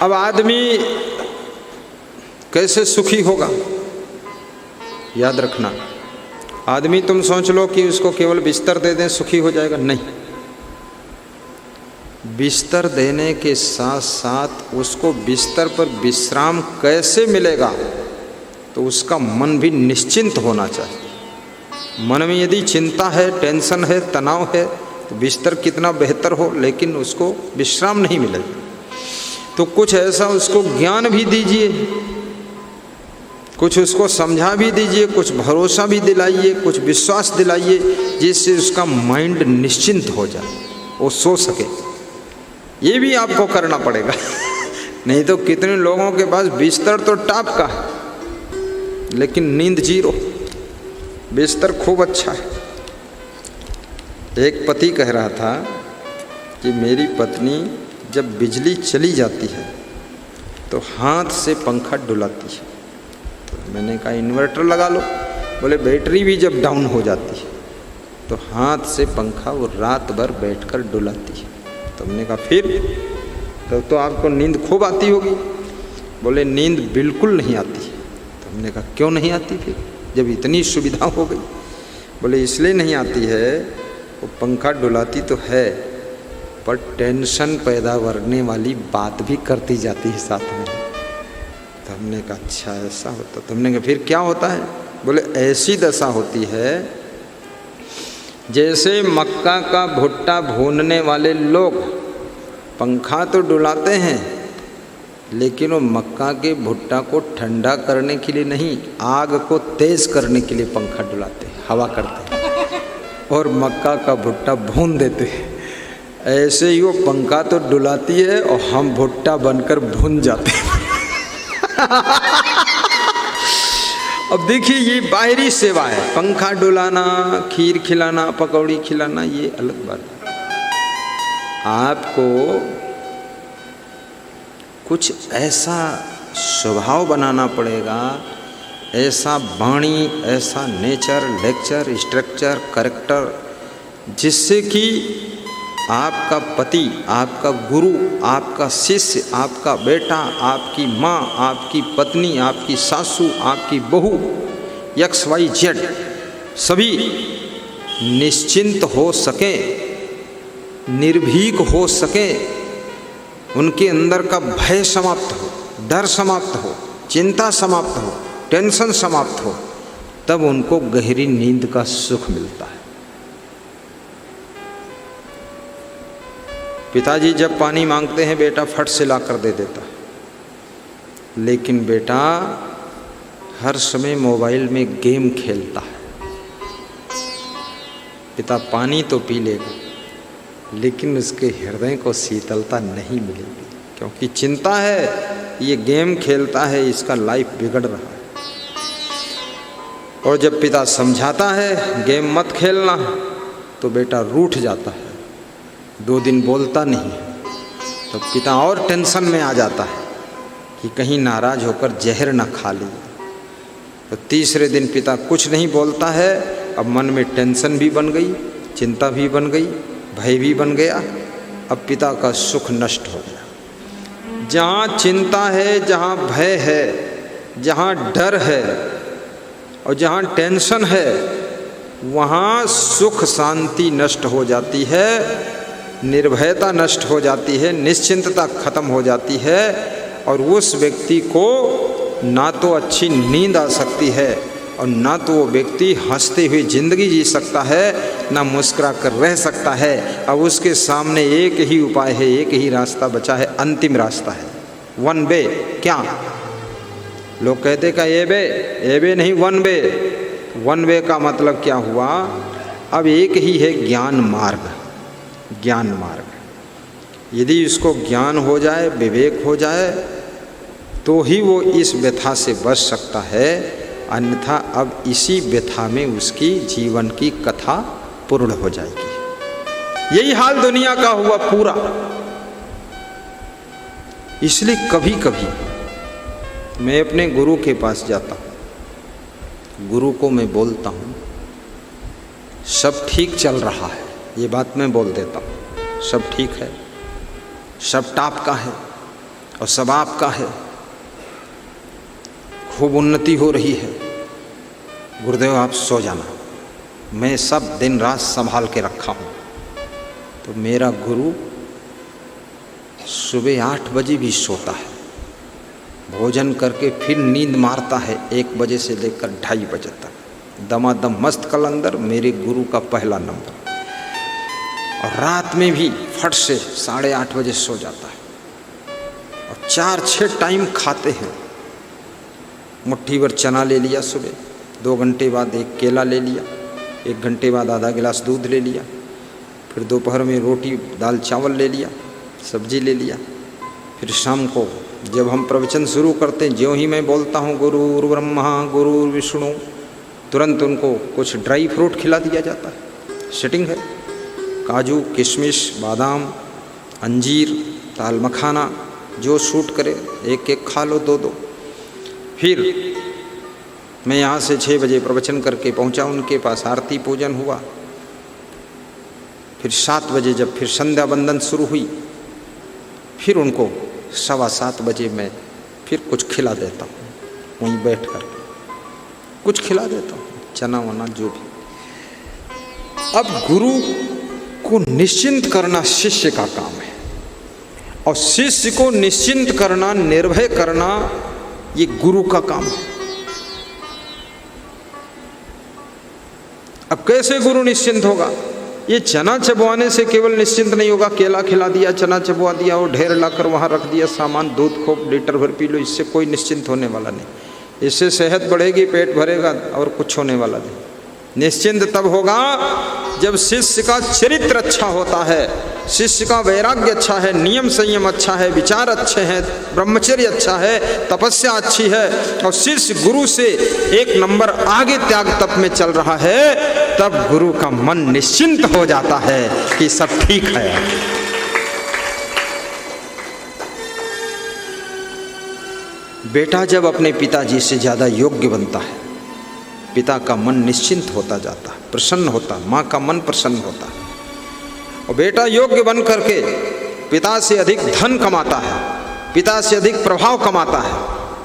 अब आदमी कैसे सुखी होगा? याद रखना, आदमी तुम सोच लो कि उसको केवल बिस्तर दे दें सुखी हो जाएगा, नहीं। बिस्तर देने के साथ साथ उसको बिस्तर पर विश्राम कैसे मिलेगा, तो उसका मन भी निश्चिंत होना चाहिए। मन में यदि चिंता है, टेंशन है, तनाव है, तो बिस्तर कितना बेहतर हो, लेकिन उसको विश्राम नहीं मिलेगा। तो कुछ ऐसा उसको ज्ञान भी दीजिए, कुछ उसको समझा भी दीजिए, कुछ भरोसा भी दिलाइए, कुछ विश्वास दिलाइए, जिससे उसका माइंड निश्चिंत हो जाए, वो सो सके। ये भी आपको करना पड़ेगा नहीं तो कितने लोगों के पास बिस्तर तो टॉप का है, लेकिन नींद जीरो। बिस्तर खूब अच्छा है। एक पति कह रहा था कि मेरी पत्नी जब बिजली चली जाती है तो हाथ से पंखा डुलाती है। तो मैंने कहा इन्वर्टर लगा लो। बोले बैटरी भी जब डाउन हो जाती है तो हाथ से पंखा वो रात भर बैठकर डुलाती है। तो हमने कहा फिर तब तो आपको नींद खूब आती होगी। बोले नींद बिल्कुल नहीं आती। तो हमने कहा क्यों नहीं आती फिर, जब इतनी सुविधा हो गई? बोले इसलिए नहीं आती है, वो पंखा डुलाती तो है पर टेंशन पैदा करने वाली बात भी करती जाती है साथ में। तो हमने कहा अच्छा ऐसा होता। तो हमने कहा फिर क्या होता है? बोले ऐसी दशा होती है जैसे मक्का का भुट्टा भूनने वाले लोग पंखा तो डुलाते हैं, लेकिन वो मक्का के भुट्टा को ठंडा करने के लिए नहीं, आग को तेज करने के लिए पंखा डुलाते हैं, हवा करते हैं और मक्का का भुट्टा भून देते हैं। ऐसे ही वो पंखा तो डुलाती है और हम भुट्टा बनकर भून जाते हैं अब देखिए ये बाहरी सेवा है, पंखा डुलाना, खीर खिलाना, पकौड़ी खिलाना, ये अलग बात है। आपको कुछ ऐसा स्वभाव बनाना पड़ेगा, ऐसा वाणी, ऐसा नेचर, लेक्चर, स्ट्रक्चर, कैरेक्टर, जिससे कि आपका पति, आपका गुरु, आपका शिष्य, आपका बेटा, आपकी माँ, आपकी पत्नी, आपकी सासू, आपकी बहू, XYZ सभी निश्चिंत हो सके, निर्भीक हो सके, उनके अंदर का भय समाप्त हो, डर समाप्त हो, चिंता समाप्त हो, टेंशन समाप्त हो, तब उनको गहरी नींद का सुख मिलता है। पिताजी जब पानी मांगते हैं बेटा फट से ला कर दे देता है, लेकिन बेटा हर समय मोबाइल में गेम खेलता है। पिता पानी तो पी लेगा, लेकिन उसके हृदय को शीतलता नहीं मिलेगी, क्योंकि चिंता है ये गेम खेलता है, इसका लाइफ बिगड़ रहा है। और जब पिता समझाता है गेम मत खेलना, तो बेटा रूठ जाता है, 2 दिन बोलता नहीं है। तो पिता और टेंशन में आ जाता है कि कहीं नाराज होकर जहर ना खा ले। तो तीसरे दिन पिता कुछ नहीं बोलता है। अब मन में टेंशन भी बन गई, चिंता भी बन गई, भय भी बन गया। अब पिता का सुख नष्ट हो गया। जहाँ चिंता है, जहाँ भय है, जहाँ डर है और जहाँ टेंशन है, वहाँ सुख शांति नष्ट हो जाती है, निर्भयता नष्ट हो जाती है, निश्चिंतता खत्म हो जाती है, और उस व्यक्ति को ना तो अच्छी नींद आ सकती है और ना तो वो व्यक्ति हंसते हुए ज़िंदगी जी सकता है, ना मुस्कुरा कर रह सकता है। अब उसके सामने एक ही उपाय है, एक ही रास्ता बचा है, अंतिम रास्ता है, 1 वे। क्या लोग कहते का ए वे नहीं, 1 वे। 1 वे का मतलब क्या हुआ? अब एक ही है ज्ञान मार्ग। ज्ञान मार्ग यदि इसको ज्ञान हो जाए, विवेक हो जाए, तो ही वो इस व्यथा से बच सकता है। अन्यथा अब इसी व्यथा में उसकी जीवन की कथा पूर्ण हो जाएगी। यही हाल दुनिया का हुआ पूरा। इसलिए कभी कभी मैं अपने गुरु के पास जाता हूँ, गुरु को मैं बोलता हूँ सब ठीक चल रहा है, ये बात मैं बोल देता हूँ, सब ठीक है, सब टॉप का है, और सब आपका है, खूब उन्नति हो रही है। गुरुदेव आप सो जाना, मैं सब दिन रात संभाल के रखा हूँ। तो मेरा गुरु सुबह 8 बजे भी सोता है, भोजन करके फिर नींद मारता है 1 बजे से लेकर 2:30 बजे तक। दमादम मस्त कलंदर मेरे गुरु का पहला नंबर। और रात में भी फट से 8:30 बजे सो जाता है। और 4-6 टाइम खाते हैं। मुट्ठी भर चना ले लिया सुबह, 2 घंटे बाद 1 केला ले लिया, 1 घंटे बाद आधा गिलास दूध ले लिया, फिर दोपहर में रोटी दाल चावल ले लिया, सब्जी ले लिया। फिर शाम को जब हम प्रवचन शुरू करते हैं, ज्यों ही मैं बोलता हूँ गुरुर् ब्रह्मा गुरुर् विष्णु, तुरंत उनको कुछ ड्राई फ्रूट खिला दिया जाता है। सेटिंग है, काजू किशमिश बादाम अंजीर दाल मखाना जो सूट करे, 1-1 खा लो, 2-2। फिर मैं यहाँ से 6 बजे प्रवचन करके पहुँचा उनके पास, आरती पूजन हुआ। फिर 7 बजे जब फिर संध्या वंदन शुरू हुई, फिर उनको 7:15 बजे मैं फिर कुछ खिला देता हूँ, वहीं बैठ कर कुछ खिला देता हूँ, चना वना जो भी। अब गुरु को निश्चिंत करना शिष्य का काम है, और शिष्य को निश्चिंत करना, निर्भय करना, ये गुरु का काम है। अब कैसे गुरु निश्चिंत होगा? ये चना चबवाने से केवल निश्चिंत नहीं होगा। केला खिला दिया, चना चबवा दिया और ढेर लाकर वहाँ रख दिया सामान, दूध खूब लीटर भर पी लो, इससे कोई निश्चिंत होने वाला नहीं। इससे सेहत बढ़ेगी, पेट भरेगा और कुछ होने वाला नहीं। निश्चिंत तब होगा जब शिष्य का चरित्र अच्छा होता है, शिष्य का वैराग्य अच्छा है, नियम संयम अच्छा है, विचार अच्छे हैं, ब्रह्मचर्य अच्छा है, तपस्या अच्छी है, और शिष्य गुरु से 1 नंबर आगे त्याग तप में चल रहा है, तब गुरु का मन निश्चिंत हो जाता है कि सब ठीक है। बेटा जब अपने पिताजी से ज़्यादा योग्य बनता है, पिता का मन निश्चिंत होता जाता है, प्रसन्न होता, माँ का मन प्रसन्न होता है। और बेटा योग्य बन करके पिता से अधिक धन कमाता है, पिता से अधिक प्रभाव कमाता है,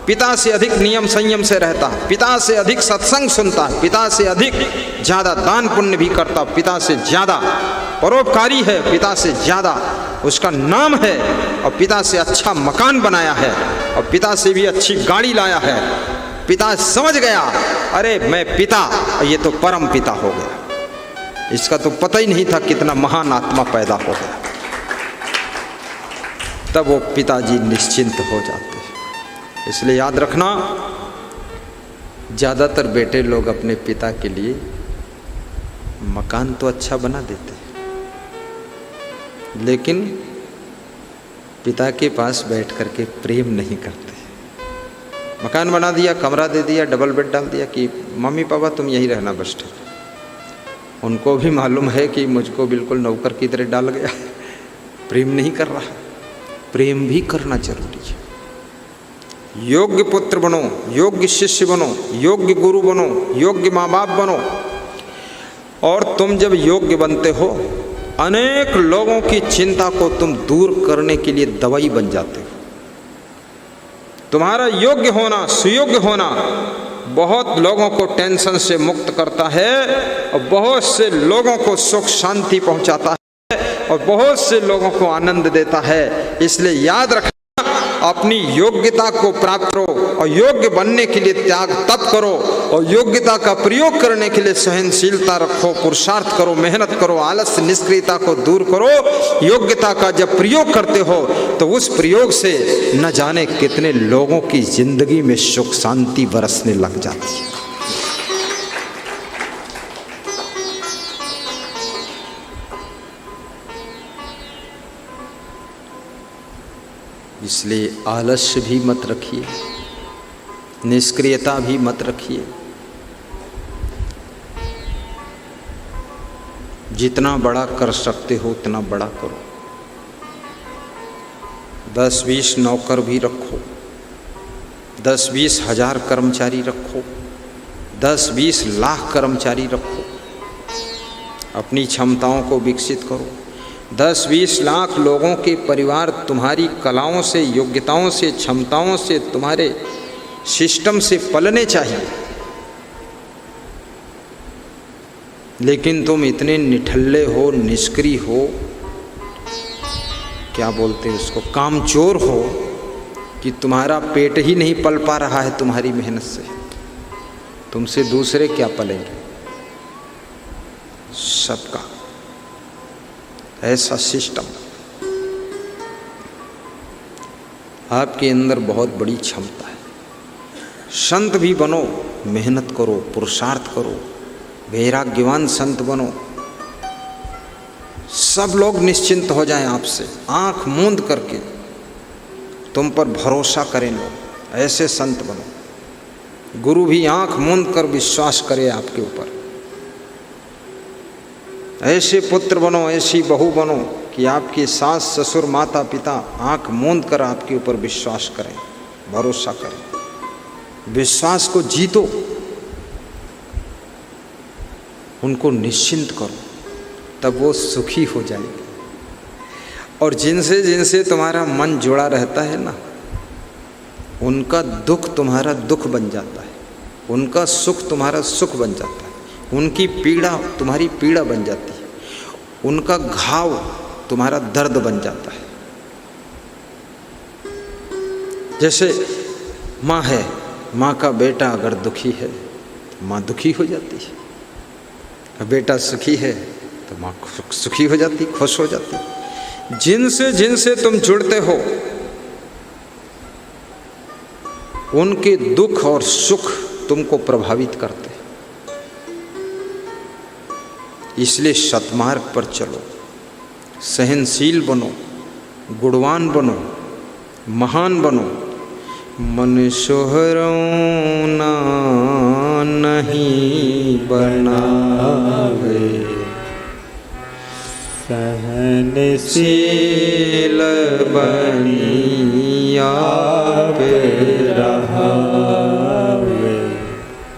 पिता से अधिक नियम संयम से रहता है, पिता से अधिक सत्संग सुनता है, पिता से अधिक ज़्यादा दान पुण्य भी करता, पिता से ज़्यादा परोपकारी है, पिता से ज़्यादा उसका नाम है, और पिता से अच्छा मकान बनाया है, और पिता से भी अच्छी गाड़ी लाया है। पिता समझ गया, अरे मैं पिता, ये तो परम पिता हो गया, इसका तो पता ही नहीं था कितना महान आत्मा पैदा हो गया। तब वो पिताजी निश्चिंत हो जाते हैं। इसलिए याद रखना, ज़्यादातर बेटे लोग अपने पिता के लिए मकान तो अच्छा बना देते हैं, लेकिन पिता के पास बैठ करके प्रेम नहीं करते। मकान बना दिया, कमरा दे दिया, डबल बेड डाल दिया कि मम्मी पापा तुम यहीं रहना बस ठीक। उनको भी मालूम है कि मुझको बिल्कुल नौकर की तरह डाल गया, प्रेम नहीं कर रहा। प्रेम भी करना जरूरी है। योग्य पुत्र बनो, योग्य शिष्य बनो, योग्य गुरु बनो, योग्य माँ बाप बनो। और तुम जब योग्य बनते हो, अनेक लोगों की चिंता को तुम दूर करने के लिए दवाई बन जाते हो। तुम्हारा योग्य होना, सुयोग्य होना बहुत लोगों को टेंशन से मुक्त करता है, और बहुत से लोगों को सुख शांति पहुंचाता है, और बहुत से लोगों को आनंद देता है। इसलिए याद रखना, अपनी योग्यता को प्राप्त करो, और योग्य बनने के लिए त्याग तप करो, और योग्यता का प्रयोग करने के लिए सहनशीलता रखो, पुरुषार्थ करो, मेहनत करो, आलस्य निष्क्रियता को दूर करो। योग्यता का जब प्रयोग करते हो तो उस प्रयोग से न जाने कितने लोगों की जिंदगी में सुख शांति बरसने लग जाती है। इसलिए आलस्य भी मत रखिए, निष्क्रियता भी मत रखिए। जितना बड़ा कर सकते हो उतना बड़ा करो। 10-20 नौकर भी रखो, 10-20 हज़ार कर्मचारी रखो, 10-20 लाख कर्मचारी रखो। अपनी क्षमताओं को विकसित करो। 10-20 लाख लोगों के परिवार तुम्हारी कलाओं से, योग्यताओं से, क्षमताओं से, तुम्हारे सिस्टम से पलने चाहिए, लेकिन तुम इतने निठल्ले हो, निष्क्रिय हो, क्या बोलते हैं उसको, कामचोर हो कि तुम्हारा पेट ही नहीं पल पा रहा है तुम्हारी मेहनत से। तुमसे दूसरे क्या पलेंगे? सबका ऐसा सिस्टम। आपके अंदर बहुत बड़ी क्षमता है। संत भी बनो, मेहनत करो, पुरुषार्थ करो, वैराग्यवान संत बनो, सब लोग निश्चिंत हो जाएं आपसे, आंख मूंद करके तुम पर भरोसा करें लोग, ऐसे संत बनो। गुरु भी आंख मूंद कर विश्वास करे आपके ऊपर। ऐसे पुत्र बनो, ऐसी बहू बनो कि आपके सास ससुर माता पिता आंख मूंद कर आपके ऊपर विश्वास करें, भरोसा करें। विश्वास को जीतो, उनको निश्चिंत करो, तब वो सुखी हो जाएंगे। और जिनसे जिनसे तुम्हारा मन जुड़ा रहता है ना, उनका दुख तुम्हारा दुख बन जाता है, उनका सुख तुम्हारा सुख बन जाता है, उनकी पीड़ा तुम्हारी पीड़ा बन जाती है, उनका घाव तुम्हारा दर्द बन जाता है। जैसे माँ है, माँ का बेटा अगर दुखी है तो माँ दुखी हो जाती है, बेटा सुखी है तो माँ सुखी हो जाती, खुश हो जाती। जिनसे जिनसे तुम जुड़ते हो उनके दुख और सुख तुमको प्रभावित करते हैं। इसलिए सतमार्ग पर चलो, सहनशील बनो, गुणवान बनो, महान बनो। मन सोहरौना नहीं बनावे, सहनशील बनी आप रहावे।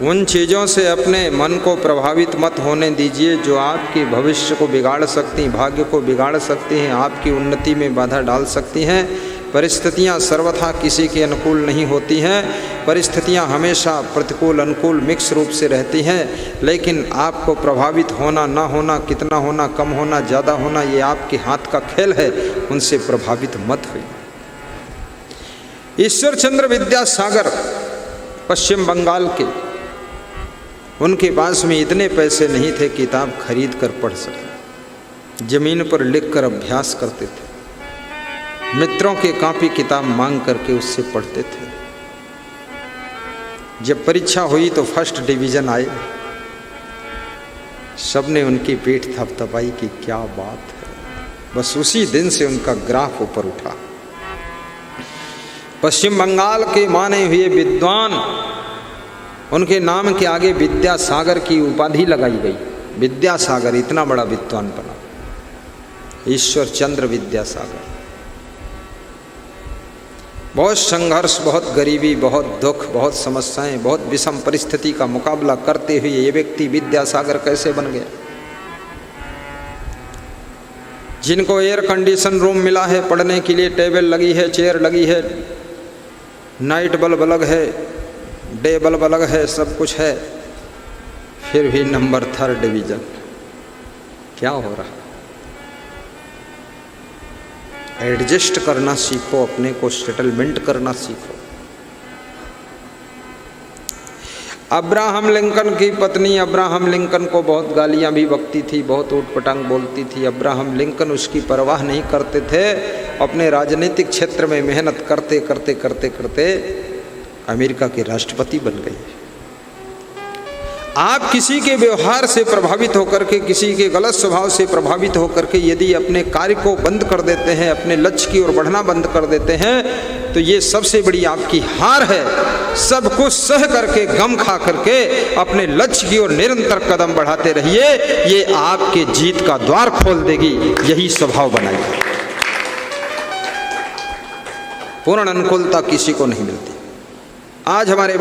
उन चीज़ों से अपने मन को प्रभावित मत होने दीजिए जो आपके भविष्य को बिगाड़ सकती, भाग्य को बिगाड़ सकती हैं, आपकी उन्नति में बाधा डाल सकती हैं। परिस्थितियां सर्वथा किसी के अनुकूल नहीं होती हैं। परिस्थितियां हमेशा प्रतिकूल अनुकूल मिक्स रूप से रहती हैं, लेकिन आपको प्रभावित होना ना होना, कितना होना, कम होना, ज़्यादा होना, ये आपके हाथ का खेल है। उनसे प्रभावित मत होइए। ईश्वर चंद्र विद्यासागर पश्चिम बंगाल के, उनके पास में इतने पैसे नहीं थे किताब खरीद कर पढ़ सके, जमीन पर लिख कर अभ्यास करते थे, मित्रों के कॉपी किताब मांग करके उससे पढ़ते थे। जब परीक्षा हुई तो फर्स्ट डिवीज़न आए, सबने उनकी पीठ थपथपाई कि क्या बात है। बस उसी दिन से उनका ग्राफ ऊपर उठा। पश्चिम बंगाल के माने हुए विद्वान, उनके नाम के आगे विद्यासागर की उपाधि लगाई गई। विद्यासागर, इतना बड़ा विद्वान बना ईश्वर चंद्र विद्यासागर। बहुत संघर्ष, बहुत गरीबी, बहुत दुख, बहुत समस्याएं, बहुत विषम परिस्थिति का मुकाबला करते हुए ये व्यक्ति विद्यासागर कैसे बन गया। जिनको एयर कंडीशन रूम मिला है पढ़ने के लिए, टेबल लगी है, चेयर लगी है, नाइट बल्ब अलग है, डे बल्ब अलग है, सब कुछ है, फिर भी नंबर 3rd डिवीज़न। क्या हो रहा? एडजस्ट करना सीखो, अपने को सेटलमेंट करना सीखो। अब्राहम लिंकन की पत्नी अब्राहम लिंकन को बहुत गालियां भी बकती थी, बहुत ऊटपटांग बोलती थी। अब्राहम लिंकन उसकी परवाह नहीं करते थे, अपने राजनीतिक क्षेत्र में मेहनत करते करते करते करते अमेरिका के राष्ट्रपति बन गए। आप किसी के व्यवहार से प्रभावित होकर के, किसी के गलत स्वभाव से प्रभावित होकर के यदि अपने कार्य को बंद कर देते हैं, अपने लक्ष्य की ओर बढ़ना बंद कर देते हैं, तो ये सबसे बड़ी आपकी हार है। सब कुछ सह करके, गम खा करके अपने लक्ष्य की ओर निरंतर कदम बढ़ाते रहिए, ये आपके जीत का द्वार खोल देगी। यही स्वभाव बनाइए। पूर्ण अनुकूलता किसी को नहीं मिलती। आज हमारे